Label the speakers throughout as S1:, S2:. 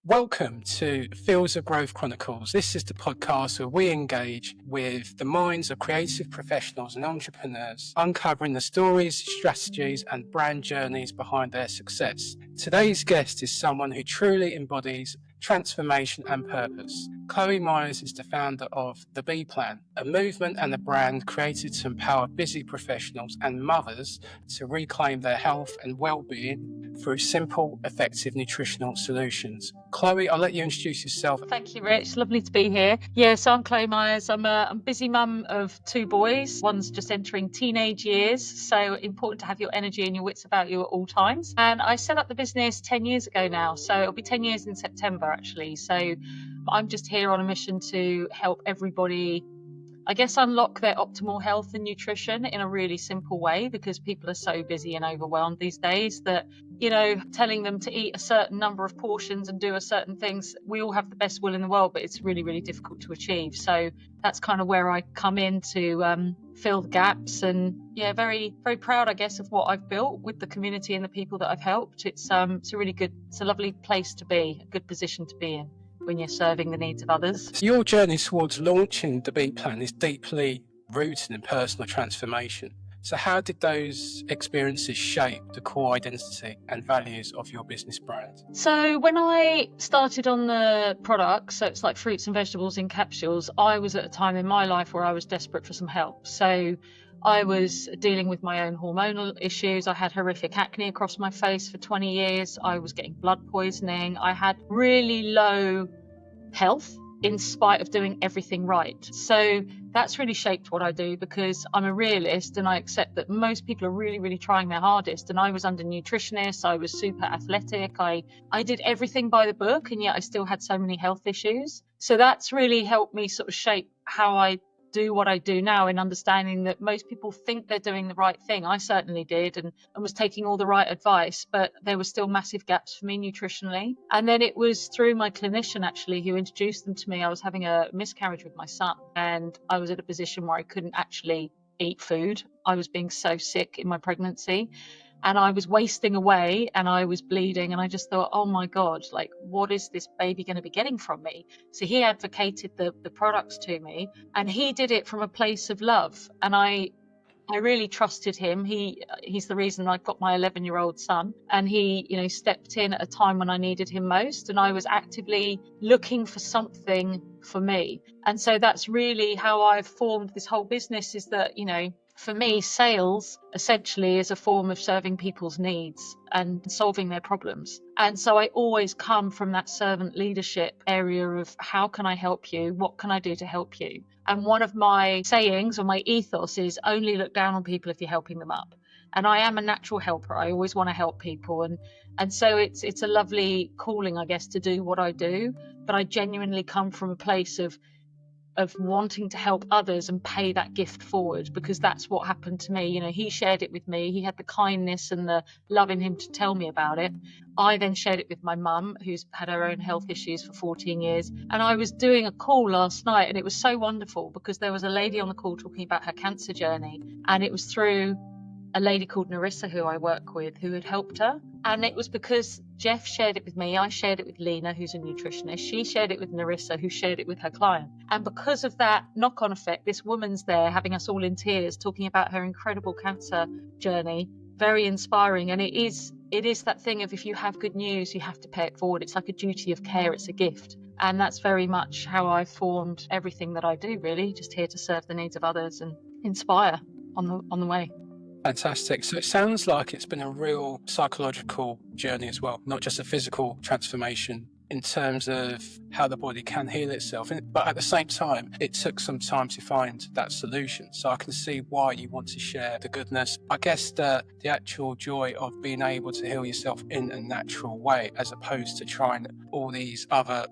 S1: Welcome to Fields of Growth Chronicles. This is the podcast where we engage with the minds of creative professionals and entrepreneurs, uncovering the stories, strategies, and brand journeys behind their success. Today's guest is someone who truly embodies transformation and purpose. Chloe Myers is the founder of The B Plan, a movement and a brand created to empower busy professionals and mothers to reclaim their health and well-being through simple, effective nutritional solutions. Chloe, I'll let you introduce yourself.
S2: Thank you, Rich. Lovely to be here. So I'm Chloe Myers. I'm a busy mum of two boys. One's just entering teenage years, so important to have your energy and your wits about you at all times. And I set up the business 10 years ago now, so it'll be 10 years in September, actually. So I'm just here on a mission to help everybody, I guess, unlock their optimal health and nutrition in a really simple way, because people are so busy and overwhelmed these days that, telling them to eat a certain number of portions and do a certain things, we all have the best will in the world, but it's really, really difficult to achieve. So that's kind of where I come in to fill the gaps. And very, very proud, I guess, of what I've built with the community and the people that I've helped. It's a lovely place to be, a good position to be in when you're serving the needs of others.
S1: Your journey towards launching the B Plan is deeply rooted in personal transformation. So how did those experiences shape the core identity and values of your business brand?
S2: So when I started on the product, so it's like fruits and vegetables in capsules, I was at a time in my life where I was desperate for some help. So I was dealing with my own hormonal issues. I had horrific acne across my face for 20 years. I was getting blood poisoning. I had really low health in spite of doing everything right. So that's really shaped what I do, because I'm a realist and I accept that most people are really, really trying their hardest. And I was under nutritionists. I was super athletic. I did everything by the book, and yet I still had so many health issues. So that's really helped me sort of shape how I do what I do now, in understanding that most people think they're doing the right thing. I certainly did, and was taking all the right advice, but there were still massive gaps for me nutritionally. And then it was through my clinician, actually, who introduced them to me. I was having a miscarriage with my son, and I was at a position where I couldn't actually eat food. I was being so sick in my pregnancy, and I was wasting away, and I was bleeding, and I just thought, oh my God, like, what is this baby going to be getting from me? So he advocated the products to me, and he did it from a place of love. And I really trusted him. He's the reason I've got my 11-year-old son, and he, stepped in at a time when I needed him most, and I was actively looking for something for me. And so that's really how I've formed this whole business, is that, for me, sales essentially is a form of serving people's needs and solving their problems. And so I always come from that servant leadership area of, how can I help you? What can I do to help you? And one of my sayings, or my ethos, is only look down on people if you're helping them up. And I am a natural helper. I always want to help people. And so it's a lovely calling, I guess, to do what I do. But I genuinely come from a place of wanting to help others and pay that gift forward, because that's what happened to me. He shared it with me. He had the kindness and the love in him to tell me about it. I then shared it with my mum, who's had her own health issues for 14 years. And I was doing a call last night, and it was so wonderful, because there was a lady on the call talking about her cancer journey. And it was through a lady called Narissa, who I work with, who had helped her. And it was because Jeff shared it with me. I shared it with Lena, who's a nutritionist. She shared it with Narissa, who shared it with her client. And because of that knock-on effect, this woman's there having us all in tears, talking about her incredible cancer journey. Very inspiring. And it is that thing of, if you have good news, you have to pay it forward. It's like a duty of care. It's a gift. And that's very much how I formed everything that I do, really. Just here to serve the needs of others and inspire on the way.
S1: Fantastic. So it sounds like it's been a real psychological journey as well, not just a physical transformation in terms of how the body can heal itself. But at the same time, it took some time to find that solution. So I can see why you want to share the goodness. I guess the actual joy of being able to heal yourself in a natural way, as opposed to trying all these other,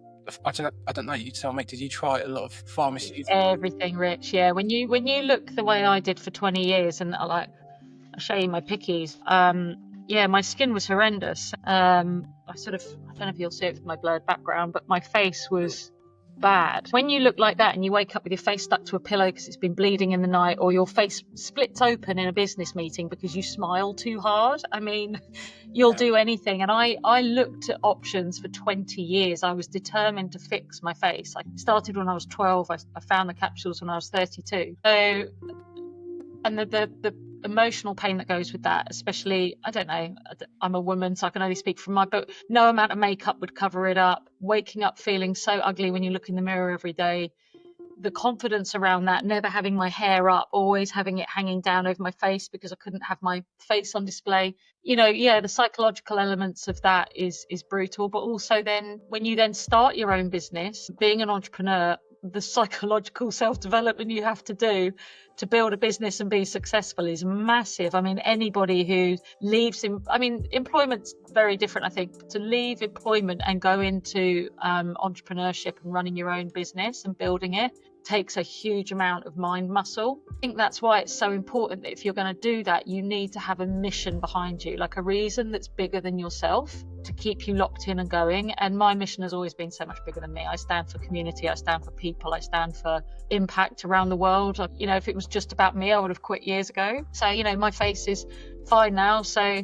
S1: I don't know, you tell me, did you try a lot of pharmacies?
S2: Everything, Rich. Yeah. When you look the way I did for 20 years, and I'll show you my pickies. My skin was horrendous. I don't know if you'll see it with my blurred background, but my face was bad. When you look like that and you wake up with your face stuck to a pillow because it's been bleeding in the night, or your face splits open in a business meeting because you smile too hard, I mean, you'll do anything. And I looked at options for 20 years. I was determined to fix my face. I started when I was 12. I found the capsules when I was 32. So, and the emotional pain that goes with that, especially, I don't know, I'm a woman, so I can only speak from but no amount of makeup would cover it up. Waking up feeling so ugly when you look in the mirror every day, the confidence around that, never having my hair up, always having it hanging down over my face because I couldn't have my face on display. The psychological elements of that is brutal. But also then when you then start your own business, being an entrepreneur, the psychological self-development you have to do to build a business and be successful is massive. I mean, anybody who leaves employment's very different, I think. To leave employment and go into entrepreneurship and running your own business and building it takes a huge amount of mind muscle. I think that's why it's so important that if you're going to do that, you need to have a mission behind you, like a reason that's bigger than yourself to keep you locked in and going. And my mission has always been so much bigger than me. I stand for community, I stand for people, I stand for impact around the world. If it was just about me, I would have quit years ago. So, my face is fine now. So,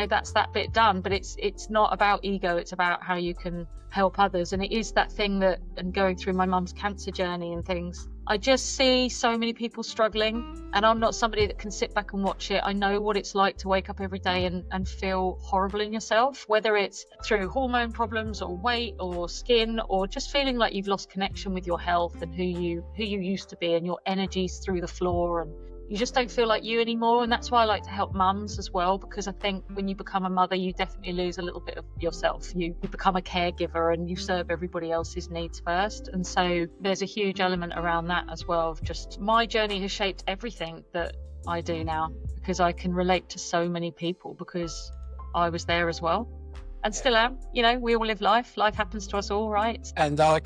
S2: that's that bit done. But it's not about ego, it's about how you can help others. And it is that thing that, and going through my mum's cancer journey and things, I just see so many people struggling, and I'm not somebody that can sit back and watch it. I know what it's like to wake up every day and feel horrible in yourself, whether it's through hormone problems or weight or skin, or just feeling like you've lost connection with your health and who you used to be, and your energy's through the floor and you just don't feel like you anymore. And that's why I like to help mums as well, because I think when you become a mother, you definitely lose a little bit of yourself. You become a caregiver and you serve everybody else's needs first. And so there's a huge element around that as well. Of just my journey has shaped everything that I do now, because I can relate to so many people because I was there as well and still am. We all live life. Life happens to us all, right?
S1: And I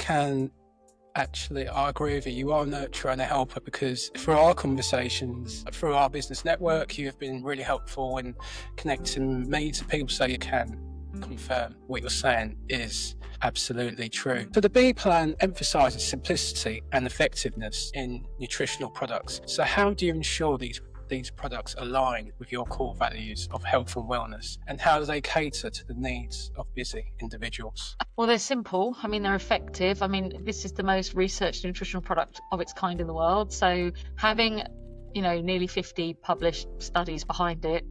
S1: agree with you. You are a nurturer and a helper, because through our conversations, through our business network, you have been really helpful in connecting me to people, so you can confirm what you're saying is absolutely true. So the B plan emphasises simplicity and effectiveness in nutritional products. So how do you ensure these products align with your core values of health and wellness, and how do they cater to the needs of busy individuals?
S2: Well, they're simple. They're effective. This is the most researched nutritional product of its kind in the world. So having, nearly 50 published studies behind it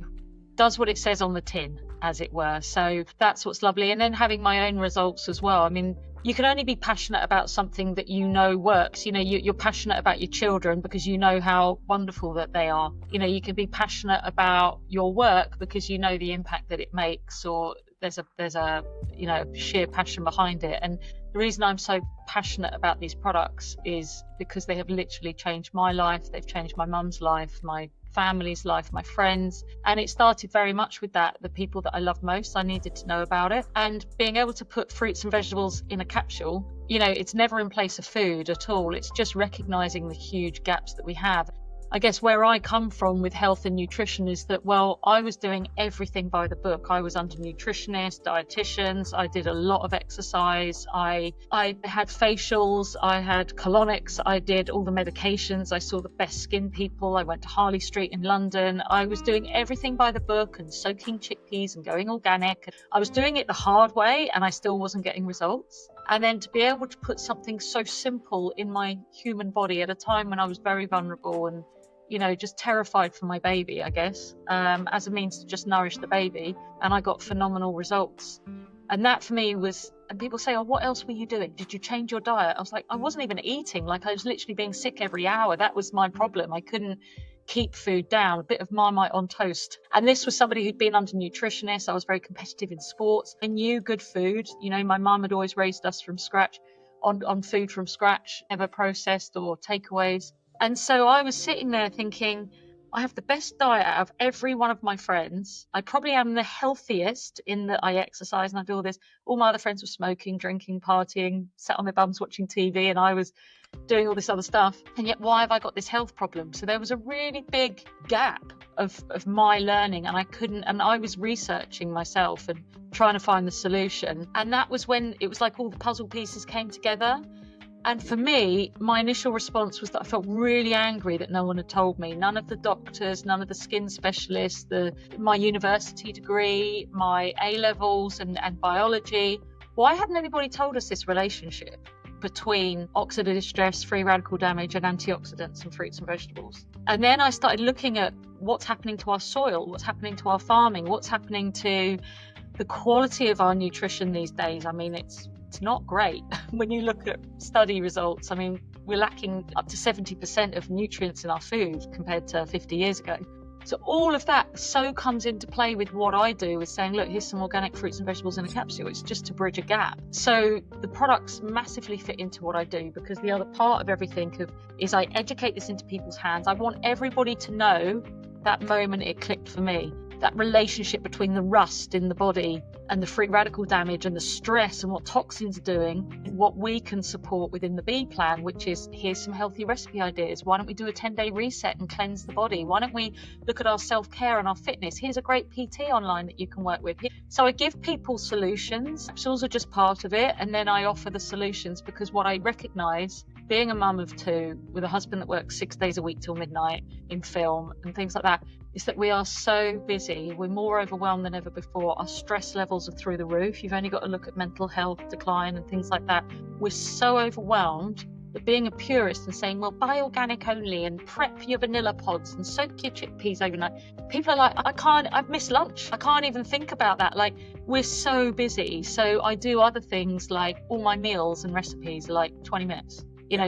S2: does what it says on the tin, as it were. So that's what's lovely. And then having my own results as well. You can only be passionate about something that works. You're passionate about your children because you know how wonderful that they are. You can be passionate about your work because you know the impact that it makes, or there's a sheer passion behind it. And the reason I'm so passionate about these products is because they have literally changed my life. They've changed my mum's life, my family's life, my friends. And it started very much with that. The people that I love most, I needed to know about it. And being able to put fruits and vegetables in a capsule, it's never in place of food at all. It's just recognizing the huge gaps that we have. I guess where I come from with health and nutrition is that, I was doing everything by the book. I was under nutritionists, dietitians. I did a lot of exercise. I had facials. I had colonics. I did all the medications. I saw the best skin people. I went to Harley Street in London. I was doing everything by the book and soaking chickpeas and going organic. I was doing it the hard way and I still wasn't getting results. And then to be able to put something so simple in my human body at a time when I was very vulnerable and just terrified for my baby, I guess, as a means to just nourish the baby. And I got phenomenal results. And that for me was, and people say, what else were you doing? Did you change your diet? I was like, I wasn't even eating. I was literally being sick every hour. That was my problem. I couldn't keep food down, a bit of Marmite on toast. And this was somebody who'd been under nutritionists. I was very competitive in sports. I knew good food. My mum had always raised us from scratch on food from scratch, never processed or takeaways. And so I was sitting there thinking, I have the best diet out of every one of my friends. I probably am the healthiest in that I exercise and I do all this. All my other friends were smoking, drinking, partying, sat on their bums watching TV, and I was doing all this other stuff. And yet, why have I got this health problem? So there was a really big gap of my learning, and I was researching myself and trying to find the solution. And that was when it was like all the puzzle pieces came together. And for me, my initial response was that I felt really angry that no one had told me. None of the doctors, none of the skin specialists, my university degree, my A-levels and biology. Why hadn't anybody told us this relationship between oxidative stress, free radical damage and antioxidants in fruits and vegetables? And then I started looking at what's happening to our soil, what's happening to our farming, what's happening to the quality of our nutrition these days. I mean, it's not great. When you look at study results, I mean, we're lacking up to 70% of nutrients in our food compared to 50 years ago. So all of that so comes into play with what I do, is saying, look, here's some organic fruits and vegetables in a capsule. It's just to bridge a gap. So the products massively fit into what I do, because the other part of everything is I educate this into people's hands. I want everybody to know that moment it clicked for me. That relationship between the rust in the body and the free radical damage and the stress and what toxins are doing, what we can support within the B plan, which is, here's some healthy recipe ideas. Why don't we do a 10-day reset and cleanse the body? Why don't we look at our self-care and our fitness? Here's a great PT online that you can work with. So I give people solutions. Capsules are just part of it. And then I offer the solutions, because what I recognize, being a mum of 2 with a husband that works 6 days a week till midnight in film and things like that, is that we are so busy. We're more overwhelmed than ever before. Our stress levels are through the roof. You've only got to look at mental health decline and things like that. We're so overwhelmed that being a purist and saying, well, buy organic only and prep your vanilla pods and soak your chickpeas overnight. People are like, I've missed lunch. I can't even think about that. Like, we're so busy. So I do other things, like all my meals and recipes are like 20 minutes.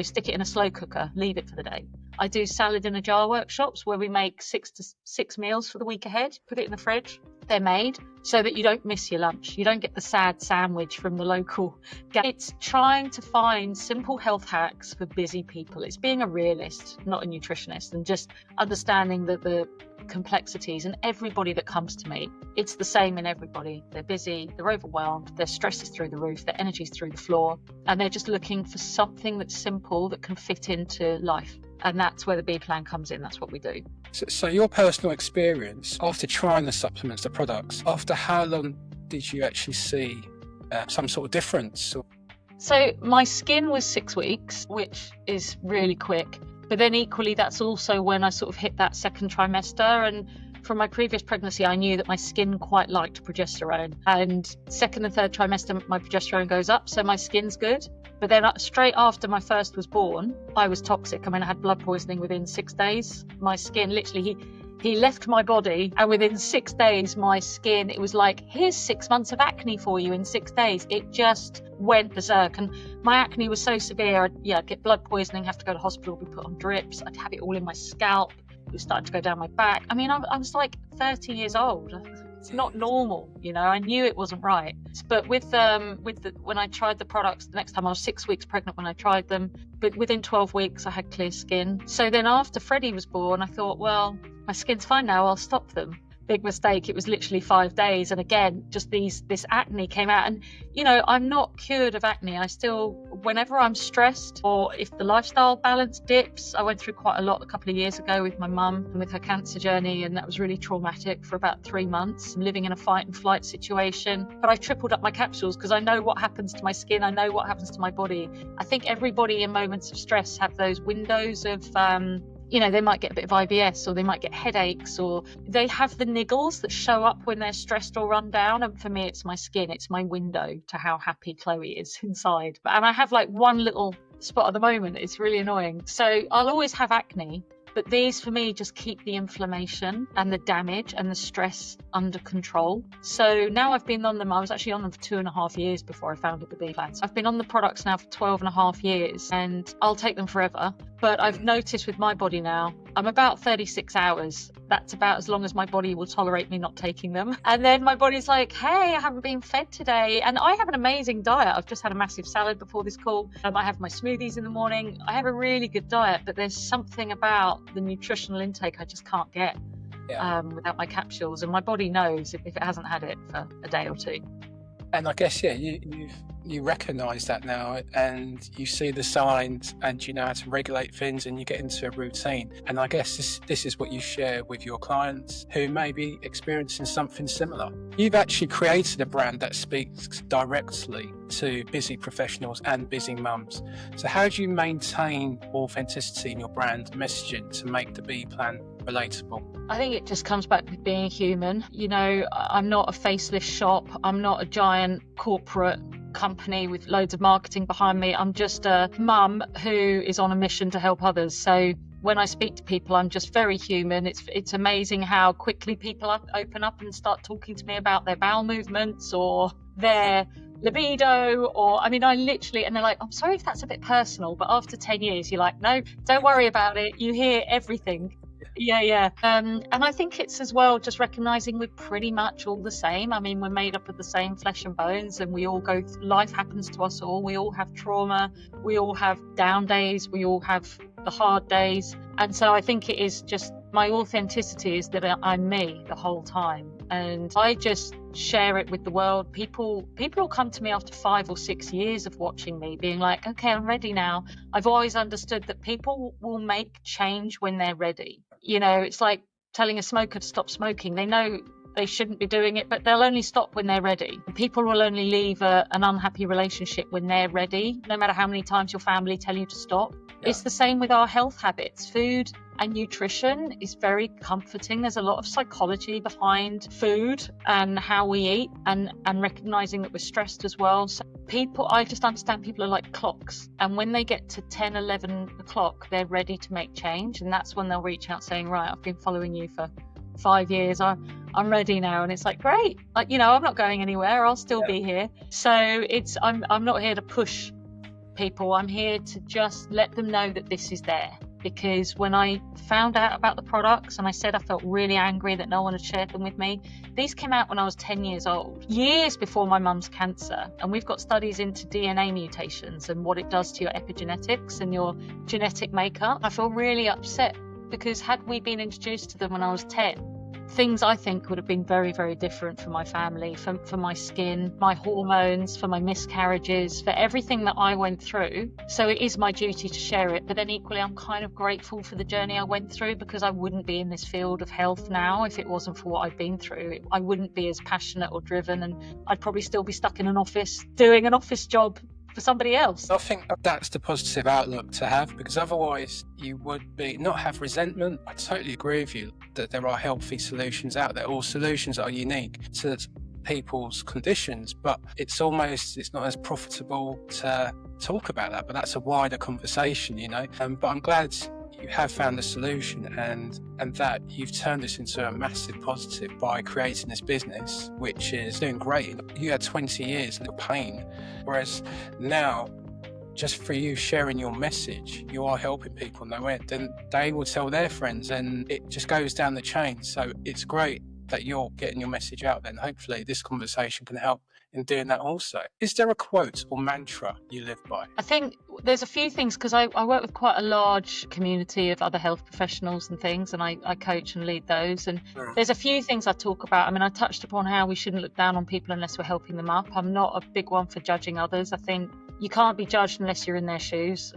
S2: Stick it in a slow cooker, leave it for the day. I do salad in a jar workshops where we make 6 meals for the week ahead, put it in the fridge. They're made so that you don't miss your lunch. You don't get the sad sandwich from the local. It's trying to find simple health hacks for busy people. It's being a realist, not a nutritionist, and just understanding the complexities. And everybody that comes to me, it's the same in everybody. They're busy, they're overwhelmed, their stress is through the roof, their energy's through the floor, and they're just looking for something that's simple that can fit into life. And that's where the B plan comes in. That's what we do.
S1: So your personal experience after trying the supplements, the products, after how long did you actually see some sort of difference?
S2: So my skin was 6 weeks, which is really quick. But then equally, that's also when I sort of hit that second trimester. And from my previous pregnancy, I knew that my skin quite liked progesterone. And second and third trimester, my progesterone goes up, so my skin's good. But then straight after my first was born, I was toxic. I mean, I had blood poisoning within 6 days. My skin, literally, he left my body, and within 6 days, my skin, it was like, here's 6 months of acne for you in 6 days. It just went berserk. And my acne was so severe, I'd get blood poisoning, have to go to hospital, be put on drips. I'd have it all in my scalp. It was starting to go down my back. I mean, I was like 30 years old. It's not normal, I knew it wasn't right. But when I tried the products, the next time I was 6 weeks pregnant when I tried them, but within 12 weeks I had clear skin. So then after Freddie was born, I thought, well, my skin's fine now, I'll stop them. Big mistake. It was literally 5 days. And again, just this acne came out. And, I'm not cured of acne. I still, whenever I'm stressed or if the lifestyle balance dips, I went through quite a lot a couple of years ago with my mum and with her cancer journey. And that was really traumatic for about 3 months, living in a fight and flight situation. But I tripled up my capsules because I know what happens to my skin. I know what happens to my body. I think everybody in moments of stress have those windows of, they might get a bit of IBS, or they might get headaches, or they have the niggles that show up when they're stressed or run down. And for me, it's my skin. It's my window to how happy Chloe is inside. And I have like one little spot at the moment. It's really annoying. So I'll always have acne. But these, for me, just keep the inflammation and the damage and the stress under control. So now I've been on them. I was actually on them for 2.5 years before I founded the B plan. So I've been on the products now for 12.5 years, and I'll take them forever. But I've noticed with my body now, I'm about 36 hours. That's about as long as my body will tolerate me not taking them. And then my body's like, hey, I haven't been fed today. And I have an amazing diet. I've just had a massive salad before this call. I have my smoothies in the morning. I have a really good diet, but there's something about the nutritional intake I just can't get without my capsules. And my body knows if it hasn't had it for a day or two.
S1: And I guess, you've you recognize that now and you see the signs and you know how to regulate things and you get into a routine. And I guess this is what you share with your clients who may be experiencing something similar. You've actually created a brand that speaks directly to busy professionals and busy mums. So how do you maintain authenticity in your brand messaging to make the B plan relatable?
S2: I think it just comes back with being human. You know, I'm not a faceless shop. I'm not a giant corporate company with loads of marketing behind me. I'm just a mum who is on a mission to help others. So when I speak to people, I'm just very human. It's amazing how quickly people open up and start talking to me about their bowel movements or their libido, or I literally, and they're like, I'm sorry if that's a bit personal, but after 10 years, you're like, no, don't worry about it. You hear everything. Yeah. And I think it's as well just recognizing we're pretty much all the same. We're made up of the same flesh and bones, and we all go through, life happens to us all. We all have trauma. We all have down days. We all have the hard days. And so I think it is just my authenticity is that I'm me the whole time. And I just share it with the world. People will come to me after 5 or 6 years of watching me being like, okay, I'm ready now. I've always understood that people will make change when they're ready. You know, it's like telling a smoker to stop smoking. They know they shouldn't be doing it, but they'll only stop when they're ready. People will only leave an unhappy relationship when they're ready, no matter how many times your family tell you to stop. Yeah. It's the same with our health habits. Food and nutrition is very comforting. There's a lot of psychology behind food and how we eat, and recognizing that we're stressed as well. So I just understand people are like clocks, and when they get to 10, 11 o'clock, they're ready to make change, and that's when they'll reach out saying, right, I've been following you for 5 years. I'm ready now. And it's like, great. Like, you know, I'm not going anywhere. I'll still be here. So I'm not here to push people. I'm here to just let them know that this is there. Because when I found out about the products and I said I felt really angry that no one had shared them with me, these came out when I was 10 years old, years before my mum's cancer. And we've got studies into DNA mutations and what it does to your epigenetics and your genetic makeup. I feel really upset because had we been introduced to them when I was 10, things I think would have been very, very different for my family, for my skin, my hormones, for my miscarriages, for everything that I went through. So it is my duty to share it. But then equally, I'm kind of grateful for the journey I went through, because I wouldn't be in this field of health now if it wasn't for what I've been through. I wouldn't be as passionate or driven, and I'd probably still be stuck in an office doing an office job for somebody else.
S1: I think that's the positive outlook to have, because otherwise you would not have resentment. I totally agree with you that there are healthy solutions out there, or solutions that are unique to people's conditions, but it's not as profitable to talk about that. But that's a wider conversation, you know. But I'm glad you have found a solution, and that you've turned this into a massive positive by creating this business, which is doing great. You had 20 years of pain, whereas now, just for you sharing your message, you are helping people know it, and they will tell their friends, and it just goes down the chain. So it's great that you're getting your message out there, and hopefully this conversation can help in doing that also. Is there a quote or mantra you live by?
S2: I think there's a few things, because I work with quite a large community of other health professionals and things, and I coach and lead those. And there's a few things I talk about. I touched upon how we shouldn't look down on people unless we're helping them up. I'm not a big one for judging others. I think you can't be judged unless you're in their shoes.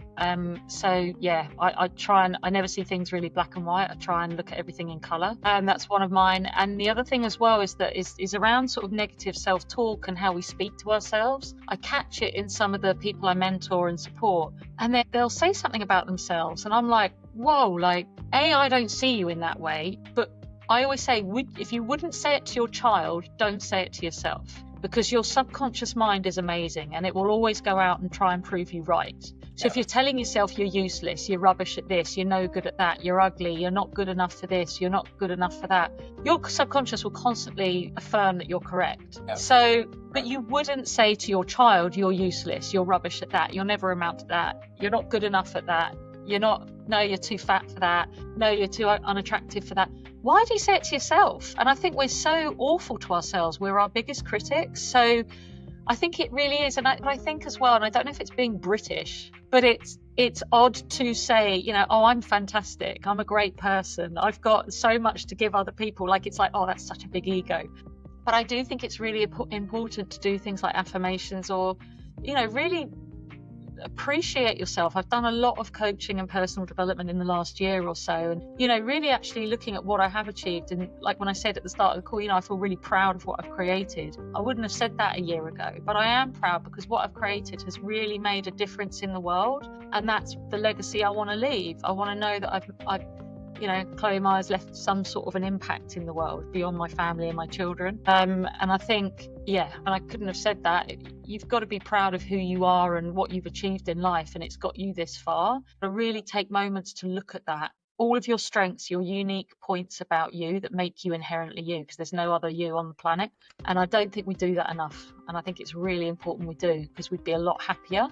S2: So yeah, I try, and I never see things really black and white. I try and look at everything in colour. That's one of mine. And the other thing as well is around sort of negative self-talk and how we speak to ourselves. I catch it in some of the people I mentor and support, and they'll say something about themselves, and I'm like, whoa, like, I don't see you in that way. But I always say, if you wouldn't say it to your child, don't say it to yourself, because your subconscious mind is amazing and it will always go out and try and prove you right. So if you're telling yourself you're useless, you're rubbish at this, you're no good at that, you're ugly, you're not good enough for this, you're not good enough for that, your subconscious will constantly affirm that you're correct. So, but you wouldn't say to your child, you're useless, you're rubbish at that, you'll never amount to that, you're not good enough at that, you're too fat for that, no, you're too unattractive for that. Why do you say it to yourself? And I think we're so awful to ourselves. We're our biggest critics. So I think it really is. And I think as well, and I don't know if it's being British, but it's odd to say, oh, I'm fantastic, I'm a great person, I've got so much to give other people. Like, it's like, oh, that's such a big ego. But I do think it's really important to do things like affirmations, or really appreciate yourself. I've done a lot of coaching and personal development in the last year or so, and really actually looking at what I have achieved. And like when I said at the start of the call, I feel really proud of what I've created. I wouldn't have said that a year ago, but I am proud because what I've created has really made a difference in the world, and that's the legacy I want to leave. I want to know that I've Chloe Myers left some sort of an impact in the world beyond my family and my children. And I think, and I couldn't have said that. You've got to be proud of who you are and what you've achieved in life, and it's got you this far. But really take moments to look at that. All of your strengths, your unique points about you that make you inherently you, because there's no other you on the planet. And I don't think we do that enough. And I think it's really important we do, because we'd be a lot happier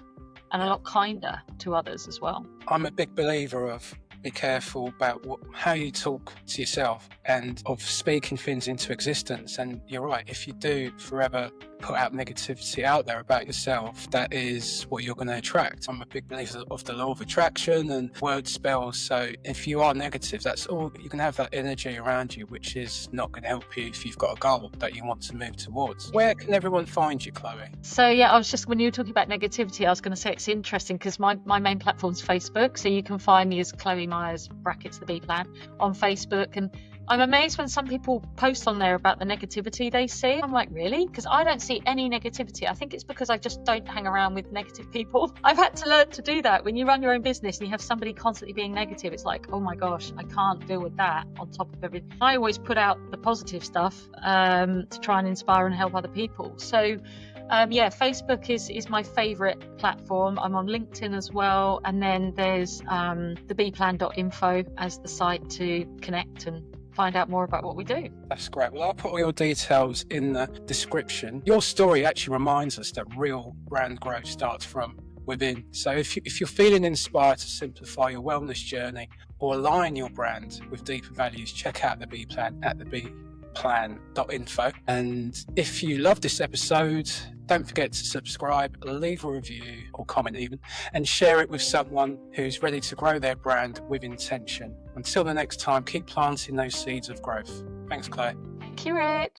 S2: and a lot kinder to others as well.
S1: I'm a big believer of be careful about how you talk to yourself and of speaking things into existence. And you're right, if you do forever put out negativity out there about yourself, that is what you're going to attract. I'm a big believer of the law of attraction and word spells. So if you are negative, that's all you can have, that energy around you, which is not going to help you if you've got a goal that you want to move towards. Where can everyone find you, Chloe?
S2: So I was just, when you were talking about negativity, I was going to say it's interesting because my main platform's Facebook. So you can find me as Chloe Myers (the B Plan) on Facebook, and I'm amazed when some people post on there about the negativity they see. I'm like, really? Because I don't see any negativity. I think it's because I just don't hang around with negative people. I've had to learn to do that. When you run your own business and you have somebody constantly being negative, it's like, oh my gosh, I can't deal with that on top of everything. I always put out the positive stuff to try and inspire and help other people. So Facebook is my favorite platform. I'm on LinkedIn as well. And then there's the bplan.info as the site to connect and find out more about what we do.
S1: That's great. Well, I'll put all your details in the description. Your story actually reminds us that real brand growth starts from within. So if you're feeling inspired to simplify your wellness journey or align your brand with deeper values, check out the B Plan at the bplan.info. And if you love this episode, don't forget to subscribe, leave a review or comment even, and share it with someone who's ready to grow their brand with intention. Until the next time, keep planting those seeds of growth. Thanks, Chloe.
S2: Thank you, Rich.